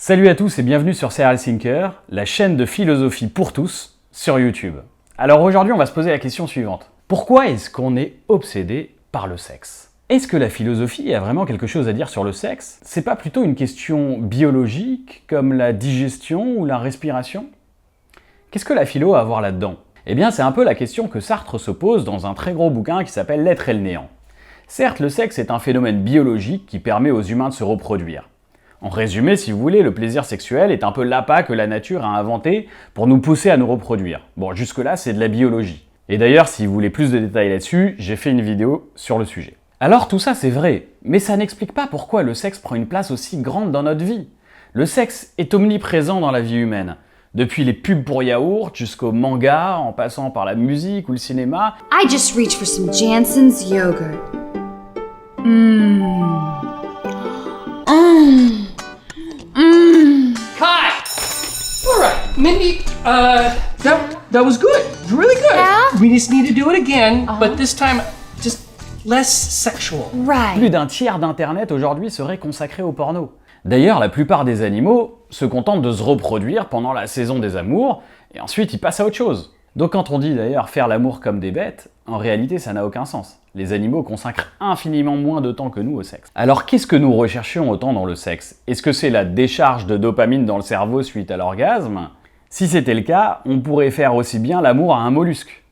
Salut à tous et bienvenue sur Serial Thinker, la chaîne de philosophie pour tous sur YouTube. Alors aujourd'hui, on va se poser la question suivante. Pourquoi est-ce qu'on est obsédé par le sexe? Est-ce que la philosophie a vraiment quelque chose à dire sur le sexe? C'est pas plutôt une question biologique, comme la digestion ou la respiration? Qu'est-ce que la philo a à voir là-dedans? Eh bien, c'est un peu la question que Sartre se pose dans un très gros bouquin qui s'appelle L'être et le néant. Certes, le sexe est un phénomène biologique qui permet aux humains de se reproduire. En résumé, si vous voulez, le plaisir sexuel est un peu l'appât que la nature a inventé pour nous pousser à nous reproduire. Bon, jusque-là, c'est de la biologie. Et d'ailleurs, si vous voulez plus de détails là-dessus, j'ai fait une vidéo sur le sujet. Alors tout ça, c'est vrai, mais ça n'explique pas pourquoi le sexe prend une place aussi grande dans notre vie. Le sexe est omniprésent dans la vie humaine. Depuis les pubs pour yaourt jusqu'au manga, en passant par la musique ou le cinéma. I just reached for some Jansen's yogurt. Cut! Alright, Mindy, that was good. Really good. Yeah? We just need to do it again, but this time just less sexual. Right. Plus d'un tiers d'Internet aujourd'hui serait consacré au porno. D'ailleurs, la plupart des animaux se contentent de se reproduire pendant la saison des amours, et ensuite ils passent à autre chose. Donc quand on dit d'ailleurs faire l'amour comme des bêtes, en réalité ça n'a aucun sens. Les animaux consacrent infiniment moins de temps que nous au sexe. Alors qu'est-ce que nous recherchions autant dans le sexe? Est-ce que c'est la décharge de dopamine dans le cerveau suite à l'orgasme? Si c'était le cas, on pourrait faire aussi bien l'amour à un mollusque.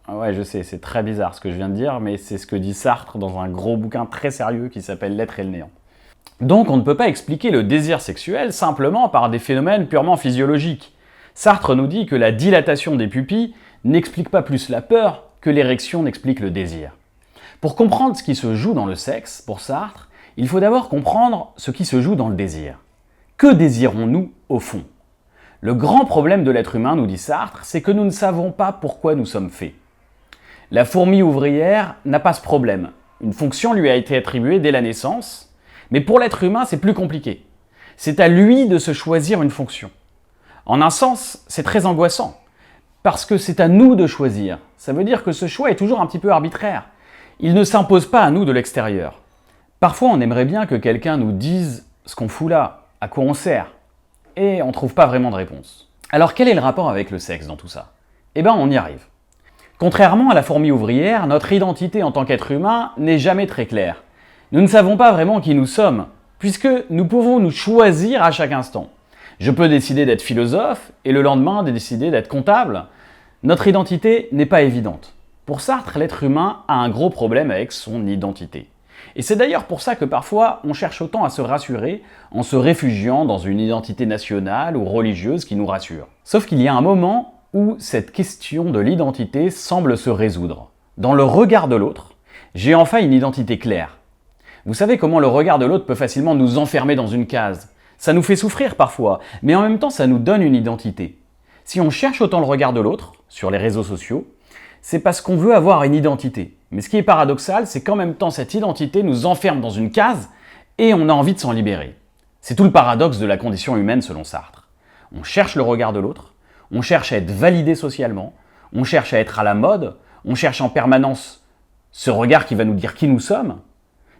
Ouais, je sais, c'est très bizarre ce que je viens de dire, mais c'est ce que dit Sartre dans un gros bouquin très sérieux qui s'appelle L'être et le néant. Donc on ne peut pas expliquer le désir sexuel simplement par des phénomènes purement physiologiques. Sartre nous dit que la dilatation des pupilles n'explique pas plus la peur que l'érection n'explique le désir. Pour comprendre ce qui se joue dans le sexe, pour Sartre, il faut d'abord comprendre ce qui se joue dans le désir. Que désirons-nous au fond? Le grand problème de l'être humain, nous dit Sartre, c'est que nous ne savons pas pourquoi nous sommes faits. La fourmi ouvrière n'a pas ce problème. Une fonction lui a été attribuée dès la naissance, mais pour l'être humain, c'est plus compliqué. C'est à lui de se choisir une fonction. En un sens, c'est très angoissant, parce que c'est à nous de choisir. Ça veut dire que ce choix est toujours un petit peu arbitraire. Il ne s'impose pas à nous de l'extérieur. Parfois, on aimerait bien que quelqu'un nous dise ce qu'on fout là, à quoi on sert, et on ne trouve pas vraiment de réponse. Alors quel est le rapport avec le sexe dans tout ça? Eh bien, on y arrive. Contrairement à la fourmi ouvrière, notre identité en tant qu'être humain n'est jamais très claire. Nous ne savons pas vraiment qui nous sommes, puisque nous pouvons nous choisir à chaque instant. Je peux décider d'être philosophe, et le lendemain décider d'être comptable. Notre identité n'est pas évidente. Pour Sartre, l'être humain a un gros problème avec son identité. Et c'est d'ailleurs pour ça que parfois on cherche autant à se rassurer en se réfugiant dans une identité nationale ou religieuse qui nous rassure. Sauf qu'il y a un moment où cette question de l'identité semble se résoudre. Dans le regard de l'autre, j'ai enfin une identité claire. Vous savez comment le regard de l'autre peut facilement nous enfermer dans une case. Ça nous fait souffrir parfois, mais en même temps ça nous donne une identité. Si on cherche autant le regard de l'autre, sur les réseaux sociaux, c'est parce qu'on veut avoir une identité. Mais ce qui est paradoxal, c'est qu'en même temps, cette identité nous enferme dans une case et on a envie de s'en libérer. C'est tout le paradoxe de la condition humaine selon Sartre. On cherche le regard de l'autre, on cherche à être validé socialement, on cherche à être à la mode, on cherche en permanence ce regard qui va nous dire qui nous sommes.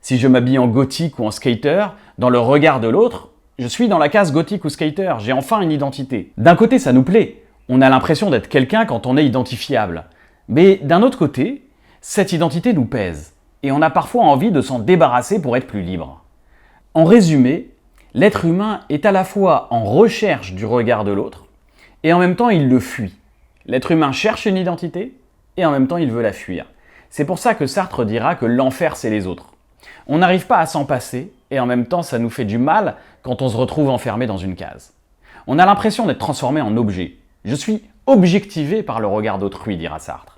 Si je m'habille en gothique ou en skater, dans le regard de l'autre, je suis dans la case gothique ou skater, j'ai enfin une identité. D'un côté, ça nous plaît, on a l'impression d'être quelqu'un quand on est identifiable. Mais d'un autre côté, cette identité nous pèse, et on a parfois envie de s'en débarrasser pour être plus libre. En résumé, l'être humain est à la fois en recherche du regard de l'autre, et en même temps il le fuit. L'être humain cherche une identité, et en même temps il veut la fuir. C'est pour ça que Sartre dira que l'enfer c'est les autres. On n'arrive pas à s'en passer, et en même temps ça nous fait du mal quand on se retrouve enfermé dans une case. On a l'impression d'être transformé en objet. Je suis objectivé par le regard d'autrui, dira Sartre.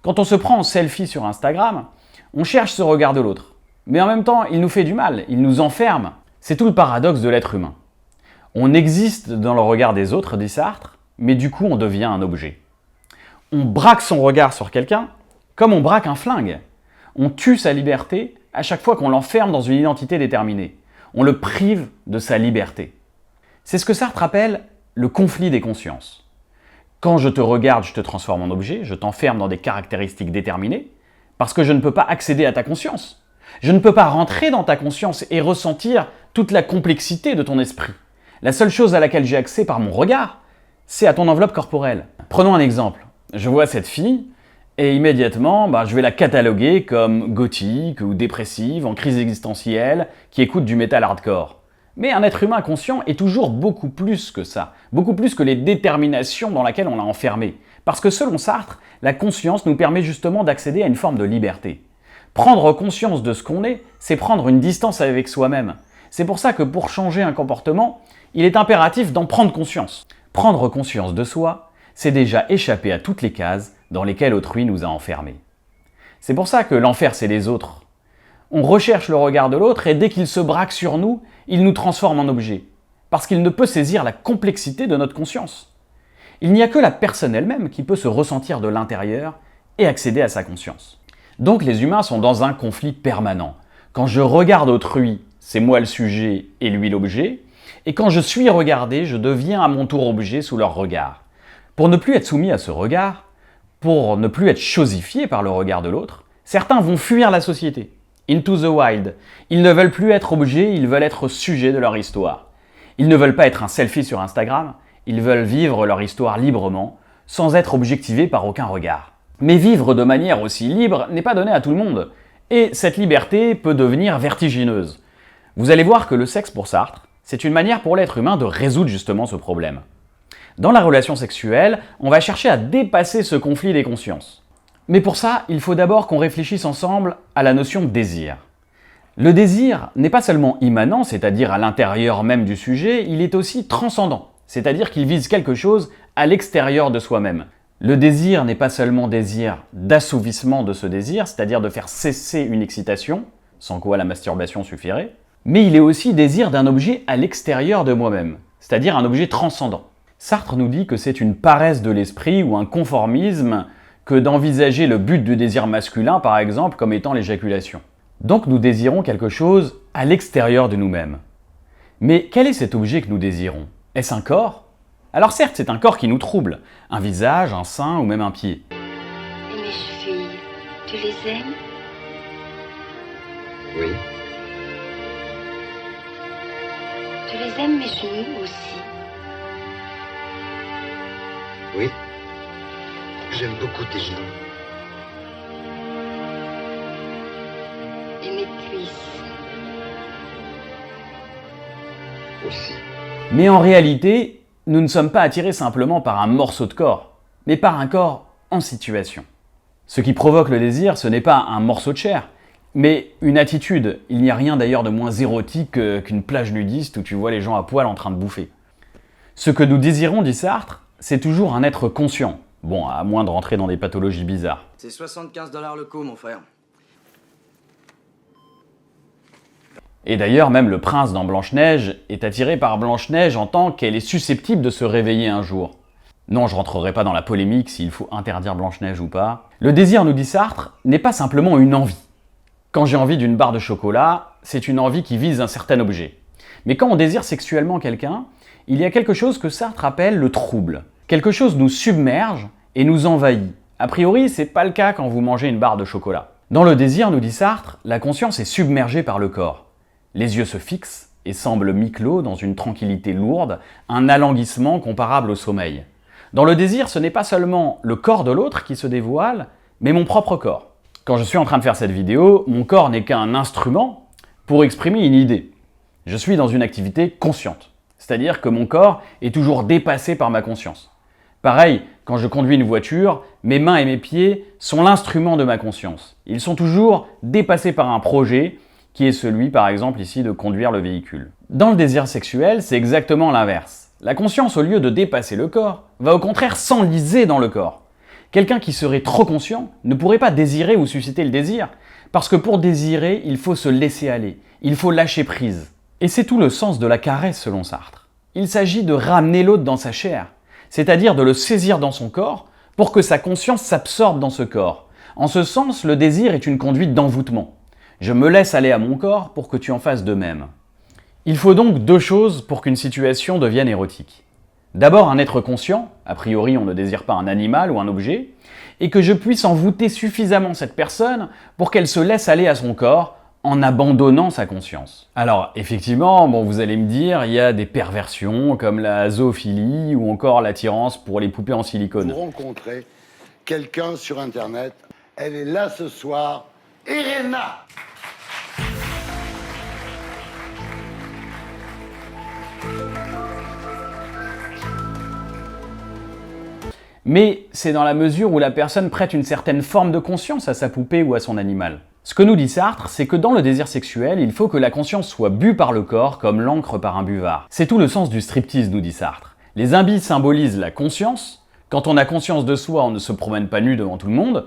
Quand on se prend en selfie sur Instagram, on cherche ce regard de l'autre. Mais en même temps, il nous fait du mal, il nous enferme. C'est tout le paradoxe de l'être humain. On existe dans le regard des autres, dit Sartre, mais du coup on devient un objet. On braque son regard sur quelqu'un comme on braque un flingue. On tue sa liberté à chaque fois qu'on l'enferme dans une identité déterminée. On le prive de sa liberté. C'est ce que Sartre appelle le conflit des consciences. Quand je te regarde, je te transforme en objet, je t'enferme dans des caractéristiques déterminées, parce que je ne peux pas accéder à ta conscience. Je ne peux pas rentrer dans ta conscience et ressentir toute la complexité de ton esprit. La seule chose à laquelle j'ai accès par mon regard, c'est à ton enveloppe corporelle. Prenons un exemple. Je vois cette fille, et immédiatement, je vais la cataloguer comme gothique ou dépressive, en crise existentielle, qui écoute du métal hardcore. Mais un être humain conscient est toujours beaucoup plus que ça, beaucoup plus que les déterminations dans lesquelles on l'a enfermé. Parce que selon Sartre, la conscience nous permet justement d'accéder à une forme de liberté. Prendre conscience de ce qu'on est, c'est prendre une distance avec soi-même. C'est pour ça que pour changer un comportement, il est impératif d'en prendre conscience. Prendre conscience de soi, c'est déjà échapper à toutes les cases dans lesquelles autrui nous a enfermés. C'est pour ça que l'enfer, c'est les autres. On recherche le regard de l'autre et dès qu'il se braque sur nous, il nous transforme en objet. Parce qu'il ne peut saisir la complexité de notre conscience. Il n'y a que la personne elle-même qui peut se ressentir de l'intérieur et accéder à sa conscience. Donc les humains sont dans un conflit permanent. Quand je regarde autrui, c'est moi le sujet et lui l'objet. Et quand je suis regardé, je deviens à mon tour objet sous leur regard. Pour ne plus être soumis à ce regard, pour ne plus être chosifié par le regard de l'autre, certains vont fuir la société. Into the wild. Ils ne veulent plus être objets, ils veulent être sujet de leur histoire. Ils ne veulent pas être un selfie sur Instagram, ils veulent vivre leur histoire librement, sans être objectivés par aucun regard. Mais vivre de manière aussi libre n'est pas donné à tout le monde, et cette liberté peut devenir vertigineuse. Vous allez voir que le sexe pour Sartre, c'est une manière pour l'être humain de résoudre justement ce problème. Dans la relation sexuelle, on va chercher à dépasser ce conflit des consciences. Mais pour ça, il faut d'abord qu'on réfléchisse ensemble à la notion de désir. Le désir n'est pas seulement immanent, c'est-à-dire à l'intérieur même du sujet, il est aussi transcendant, c'est-à-dire qu'il vise quelque chose à l'extérieur de soi-même. Le désir n'est pas seulement désir d'assouvissement de ce désir, c'est-à-dire de faire cesser une excitation, sans quoi la masturbation suffirait, mais il est aussi désir d'un objet à l'extérieur de moi-même, c'est-à-dire un objet transcendant. Sartre nous dit que c'est une paresse de l'esprit ou un conformisme que d'envisager le but du désir masculin, par exemple, comme étant l'éjaculation. Donc nous désirons quelque chose à l'extérieur de nous-mêmes. Mais quel est cet objet que nous désirons? Est-ce un corps? Alors certes, c'est un corps qui nous trouble, un visage, un sein ou même un pied. Et mes chevilles, tu les aimes? Oui. Tu les aimes mes genoux aussi? Oui. J'aime beaucoup tes genoux. Et mes cuisses? Aussi. Mais en réalité, nous ne sommes pas attirés simplement par un morceau de corps, mais par un corps en situation. Ce qui provoque le désir, ce n'est pas un morceau de chair, mais une attitude. Il n'y a rien d'ailleurs de moins érotique qu'une plage nudiste où tu vois les gens à poil en train de bouffer. Ce que nous désirons, dit Sartre, c'est toujours un être conscient. Bon, à moins de rentrer dans des pathologies bizarres. C'est 75 $ le coup, mon frère. Et d'ailleurs, même le prince dans Blanche-Neige est attiré par Blanche-Neige en tant qu'elle est susceptible de se réveiller un jour. Non, je rentrerai pas dans la polémique s'il faut interdire Blanche-Neige ou pas. Le désir, nous dit Sartre, n'est pas simplement une envie. Quand j'ai envie d'une barre de chocolat, c'est une envie qui vise un certain objet. Mais quand on désire sexuellement quelqu'un, il y a quelque chose que Sartre appelle le trouble. Quelque chose nous submerge et nous envahit. A priori, c'est pas le cas quand vous mangez une barre de chocolat. Dans le désir, nous dit Sartre, la conscience est submergée par le corps. Les yeux se fixent et semblent mi-clos dans une tranquillité lourde, un alanguissement comparable au sommeil. Dans le désir, ce n'est pas seulement le corps de l'autre qui se dévoile, mais mon propre corps. Quand je suis en train de faire cette vidéo, mon corps n'est qu'un instrument pour exprimer une idée. Je suis dans une activité consciente, c'est-à-dire que mon corps est toujours dépassé par ma conscience. Pareil, quand je conduis une voiture, mes mains et mes pieds sont l'instrument de ma conscience. Ils sont toujours dépassés par un projet, qui est celui, par exemple, ici, de conduire le véhicule. Dans le désir sexuel, c'est exactement l'inverse. La conscience, au lieu de dépasser le corps, va au contraire s'enliser dans le corps. Quelqu'un qui serait trop conscient ne pourrait pas désirer ou susciter le désir, parce que pour désirer, il faut se laisser aller, il faut lâcher prise. Et c'est tout le sens de la caresse, selon Sartre. Il s'agit de ramener l'autre dans sa chair, c'est-à-dire de le saisir dans son corps pour que sa conscience s'absorbe dans ce corps. En ce sens, le désir est une conduite d'envoûtement. Je me laisse aller à mon corps pour que tu en fasses de même. Il faut donc deux choses pour qu'une situation devienne érotique. D'abord un être conscient, a priori on ne désire pas un animal ou un objet, et que je puisse envoûter suffisamment cette personne pour qu'elle se laisse aller à son corps en abandonnant sa conscience. Alors, effectivement, bon, vous allez me dire, il y a des perversions comme la zoophilie ou encore l'attirance pour les poupées en silicone. Vous rencontrez quelqu'un sur Internet, elle est là ce soir, Irena. Mais c'est dans la mesure où la personne prête une certaine forme de conscience à sa poupée ou à son animal. Ce que nous dit Sartre, c'est que dans le désir sexuel, il faut que la conscience soit bue par le corps comme l'encre par un buvard. C'est tout le sens du striptease, nous dit Sartre. Les imbis symbolisent la conscience. Quand on a conscience de soi, on ne se promène pas nu devant tout le monde.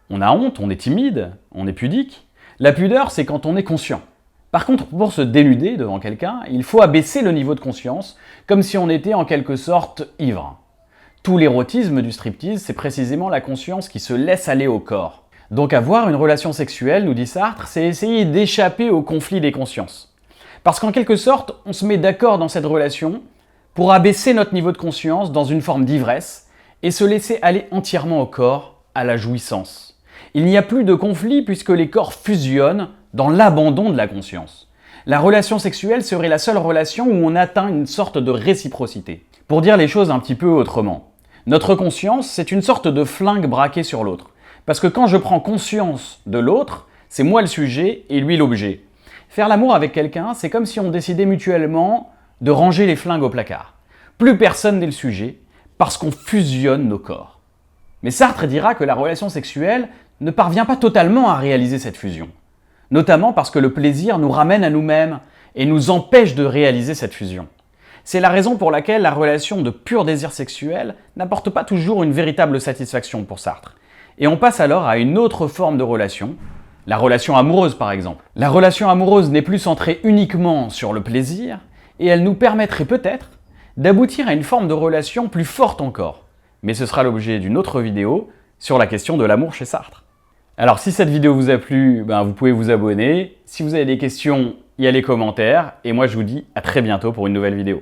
On a honte, on est timide, on est pudique. La pudeur, c'est quand on est conscient. Par contre, pour se dénuder devant quelqu'un, il faut abaisser le niveau de conscience, comme si on était en quelque sorte ivre. Tout l'érotisme du striptease, c'est précisément la conscience qui se laisse aller au corps. Donc avoir une relation sexuelle, nous dit Sartre, c'est essayer d'échapper au conflit des consciences. Parce qu'en quelque sorte, on se met d'accord dans cette relation pour abaisser notre niveau de conscience dans une forme d'ivresse et se laisser aller entièrement au corps, à la jouissance. Il n'y a plus de conflit puisque les corps fusionnent dans l'abandon de la conscience. La relation sexuelle serait la seule relation où on atteint une sorte de réciprocité. Pour dire les choses un petit peu autrement, notre conscience, c'est une sorte de flingue braqué sur l'autre. Parce que quand je prends conscience de l'autre, c'est moi le sujet et lui l'objet. Faire l'amour avec quelqu'un, c'est comme si on décidait mutuellement de ranger les flingues au placard. Plus personne n'est le sujet, parce qu'on fusionne nos corps. Mais Sartre dira que la relation sexuelle ne parvient pas totalement à réaliser cette fusion. Notamment parce que le plaisir nous ramène à nous-mêmes et nous empêche de réaliser cette fusion. C'est la raison pour laquelle la relation de pur désir sexuel n'apporte pas toujours une véritable satisfaction pour Sartre. Et on passe alors à une autre forme de relation, la relation amoureuse par exemple. La relation amoureuse n'est plus centrée uniquement sur le plaisir, et elle nous permettrait peut-être d'aboutir à une forme de relation plus forte encore. Mais ce sera l'objet d'une autre vidéo sur la question de l'amour chez Sartre. Alors si cette vidéo vous a plu, vous pouvez vous abonner. Si vous avez des questions, il y a les commentaires. Et moi je vous dis à très bientôt pour une nouvelle vidéo.